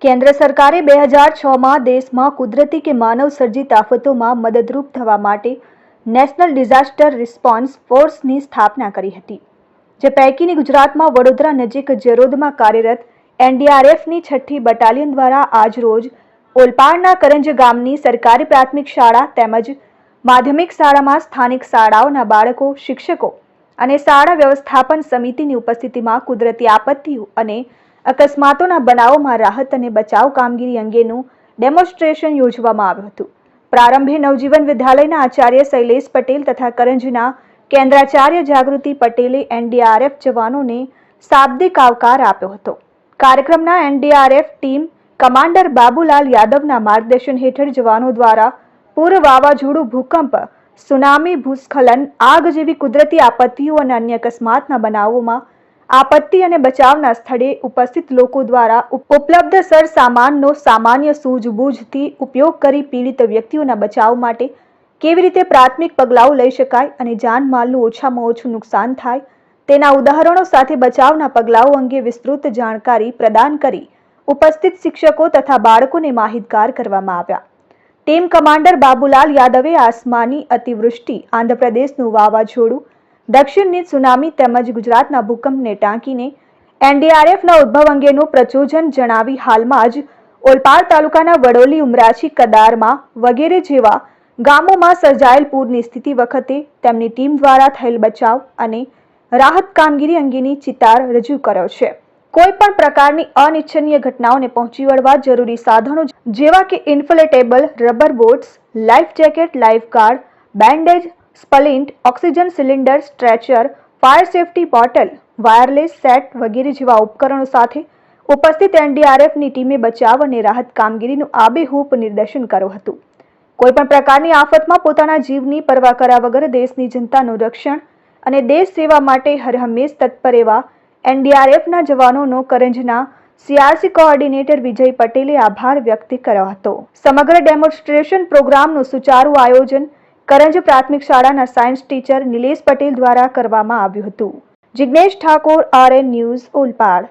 કેન્દ્ર સરકારે 2006માં દેશમાં કુદરતી કે માનવ સર્જિત આફતોમાં મદદરૂપ થવા માટે નેશનલ ડિઝાસ્ટર રિસ્પોન્સ ફોર્સની સ્થાપના કરી હતી, જે પૈકીની ગુજરાતમાં વડોદરા નજીક જરોદમાં કાર્યરત એનડીઆરએફની 6ઠ્ઠી બટાલિયન દ્વારા આજરોજ ઓલપાડના કરંજ ગામની સરકારી પ્રાથમિક શાળા તેમજ માધ્યમિક શાળામાં સ્થાનિક શાળાઓના બાળકો, શિક્ષકો અને શાળા વ્યવસ્થાપન સમિતિની ઉપસ્થિતિમાં કુદરતી આપત્તિઓ અને અકસ્માતોના બનાવોમાં રાહત અને બચાવ કામગીરી અંગેનું ડેમોન્સ્ટ્રેશન યોજવામાં આવ્યું હતું. પ્રારંભે નવજીવન વિદ્યાલયના આચાર્ય શૈલેષ પટેલ તથા કરંજના કેન્દ્રાચાર્ય જાગૃતિ પટેલે એનડીઆરએફ જવાનોને શાબ્દિક આવકાર આપ્યો હતો. કાર્યક્રમના એનડીઆરએફ ટીમ કમાન્ડર બાબુલાલ યાદવના માર્ગદર્શન હેઠળ જવાનો દ્વારા પૂર, વાવાઝોડું, ભૂકંપ, સુનામી, ભૂસ્ખલન, આગ જેવી કુદરતી આપત્તિઓ અને અન્ય અકસ્માતના બનાવોમાં આપત્તિ અને બચાવના સ્થળે ઉપસ્થિત લોકો દ્વારા ઉપલબ્ધ સરસામાનનો સામાન્ય સૂઝબૂઝથી ઉપયોગ કરી પીડિત વ્યક્તિઓના બચાવ માટે કેવી રીતે પ્રાથમિક પગલાઓ લઈ શકાય અને જાનમાલનું ઓછામાં ઓછું નુકસાન થાય તેના ઉદાહરણો સાથે બચાવના પગલાઓ અંગે વિસ્તૃત જાણકારી પ્રદાન કરી ઉપસ્થિત શિક્ષકો તથા બાળકોને માહિતગાર કરવામાં આવ્યા. ટીમ કમાન્ડર બાબુલાલ યાદવે આસમાની અતિવૃષ્ટિ, આંધ્રપ્રદેશનું વાવાઝોડું, દક્ષિણની સુનામી તેમજ ગુજરાતના ભૂકંપને ટાંકીને એનડીઆરએફના ઉદ્ભવ અંગેનું પ્રચોજન જણાવી હાલમાં જ ઓલપાડ તાલુકાના વડોલી, ઉમરાછી, કદારમાં વગેરે જેવા ગામોમાં સર્જાયેલ પૂરની સ્થિતિ વખતે તેમની ટીમ દ્વારા થયેલ બચાવ અને રાહત કામગીરી અંગેની ચિતાર રજૂ કર્યો છે. કોઈ પણ પ્રકારની અનિચ્છનીય ઘટનાઓને પહોંચી વળવા જરૂરી સાધનો જેવા કે inflatable rubber boats, life jacket, life guard, bandage, splint, oxygen cylinder, stretcher, fire safety bottle, wireless set વગેરે જેવા ઉપકરણો સાથે ઉપસ્થિત એનડીઆરએફની ટીમે બચાવ અને રાહત કામગીરીનું આબેહૂબ નિદર્શન કર્યું હતું. કોઈપણ પ્રકારની આફતમાં પોતાના જીવની પરવા કર્યા વગર દેશની જનતાનું રક્ષણ અને દેશ સેવા માટે હરહંમેશ તત્પર એવા એનડીઆરએફના જવાનોનો કરંજના સીઆરસી કોઓર્ડિનેટર વિજય પટેલે આભાર વ્યક્ત કર્યો હતો. સમગ્ર ડેમોન્સ્ટ્રેશન પ્રોગ્રામનું સુચારું આયોજન કરંજ પ્રાથમિક શાળાના સાયન્સ ટીચર નિલેશ પટેલ દ્વારા કરવામાં આવ્યું હતું. Jignesh Thakor, RN news, Olpad.